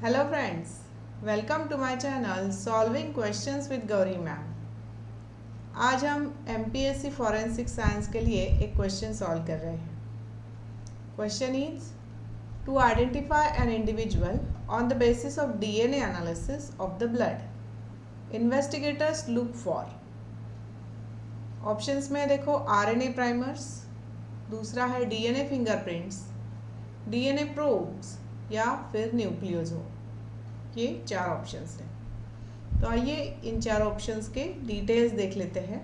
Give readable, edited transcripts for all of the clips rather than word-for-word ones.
Hello friends, welcome to my channel solving questions with Gauri ma'am. आज हम MPSC forensic science के लिए एक क्वेश्चन सॉल्व कर रहे हैं। Question is to identify an individual on the basis of DNA analysis of the blood, investigators look for. Options में देखो आरएनए प्राइमर्स, दूसरा है डीएनए फिंगरप्रिंट्स, डीएनए प्रोब्स या फिर न्यूक्लियोसोम। ये चार ऑप्शंस हैं। तो आइए इन चार ऑप्शंस के डिटेल्स देख लेते हैं।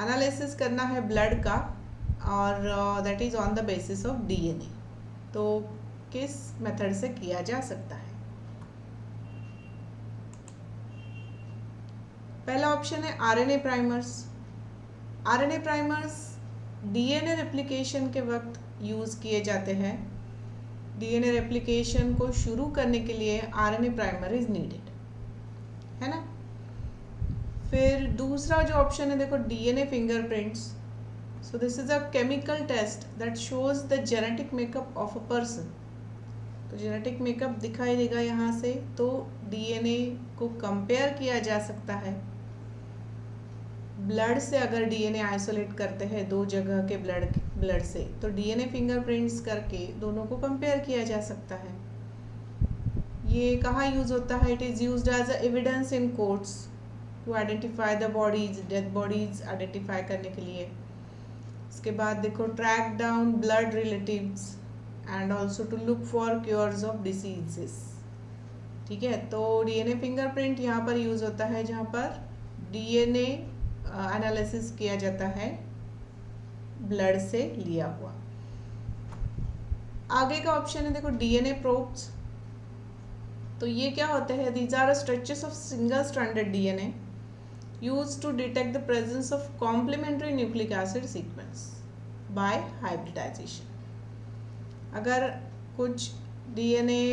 एनालिसिस करना है ब्लड का और that is on the basis of DNA. तो किस मेथड से किया जा सकता है? पहला ऑप्शन है RNA primers. RNA primers DNA replication के वक्त यूज़ किए जाते हैं। डीएनए रेप्लिकेशन को शुरू करने के लिए आरएनए प्राइमर इज नीडेड, है ना। फिर दूसरा जो ऑप्शन है देखो DNA fingerprints. So this is a chemical test that shows the genetic makeup of a person. तो जेनेटिक मेकअप दिखाई देगा यहाँ से, तो डीएनए को कंपेयर किया जा सकता है ब्लड से। अगर डीएनए आइसोलेट करते हैं दो जगह के ब्लड से, तो डीएनए फिंगरप्रिंट्स करके दोनों को कंपेयर किया जा सकता है। ये कहाँ यूज होता है? It is used as a evidence in courts to identify the bodies, dead bodies identify करने के लिए। इसके बाद देखो track down blood relatives and also to look for cures of diseases. ठीक है, तो डीएनए फिंगरप्रिंट यहाँ पर यूज होता है जहाँ पर डीएनए एनालिसिस किया जाता है ब्लड से लिया हुआ। आगे का ऑप्शन है देखो डीएनए प्रोब्स। तो ये क्या होते हैं? These are stretches of single stranded DNA used to detect the presence of complementary nucleic acid sequence by hybridization. अगर कुछ DNA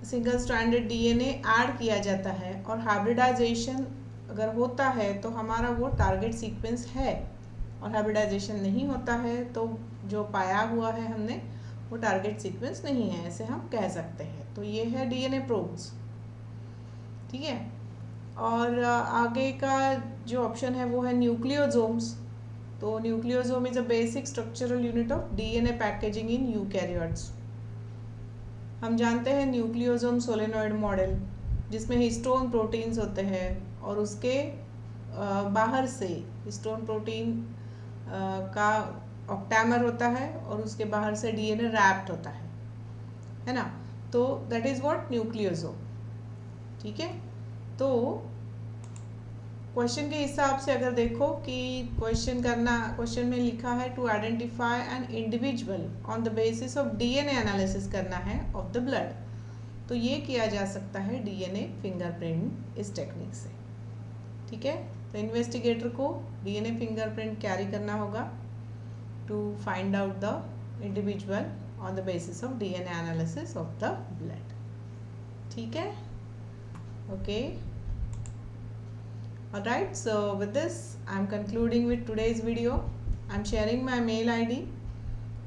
single stranded DNA add किया जाता है और हाइब्रिडाइजेशन अगर होता है तो हमारा वो टारगेट सीक्वेंस है, और हाइब्रिडाइजेशन नहीं होता है तो जो पाया हुआ है हमने वो टारगेट सीक्वेंस नहीं है, ऐसे हम कह सकते हैं। तो ये है डीएनए प्रोब्स। ठीक है, और आगे का जो ऑप्शन है वो है न्यूक्लियोसोम्स। तो nucleosome is a basic structural unit of DNA packaging in eukaryotes. हम जानते हैं न्यूक्लियोसोम सोलेनॉइड मॉडल, जिसमें हिस्टोन प्रोटीन्स होते हैं और उसके बाहर से हिस्टोन प्रोटीन का ऑक्टैमर होता है और उसके बाहर से डीएनए रैप्ड होता है ना। तो दैट इज व्हाट न्यूक्लियोसोम। ठीक है, तो क्वेश्चन के हिसाब से अगर देखो कि क्वेश्चन में लिखा है to identify an individual on the basis of DNA analysis करना है ऑफ द ब्लड। तो ये किया जा सकता है डीएनए फिंगरप्रिंट इस टेक्निक से। ठीक है, तो इन्वेस्टिगेटर को डीएनए फिंगरप्रिंट कैरी करना होगा to find out the individual on the basis of DNA analysis of the blood. ठीक है, okay. Alright, so with this I am concluding with today's video. I am sharing my mail ID.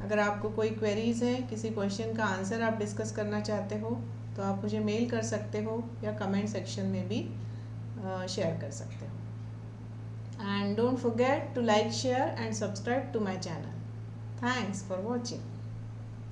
अगर आपको कोई queries हैं, किसी question का answer आप discuss करना चाहते हो तो आप मुझे मेल कर सकते हो या कमेंट सेक्शन में भी शेयर कर सकते हो। And don't forget to like, share and subscribe to my channel. Thanks for watching.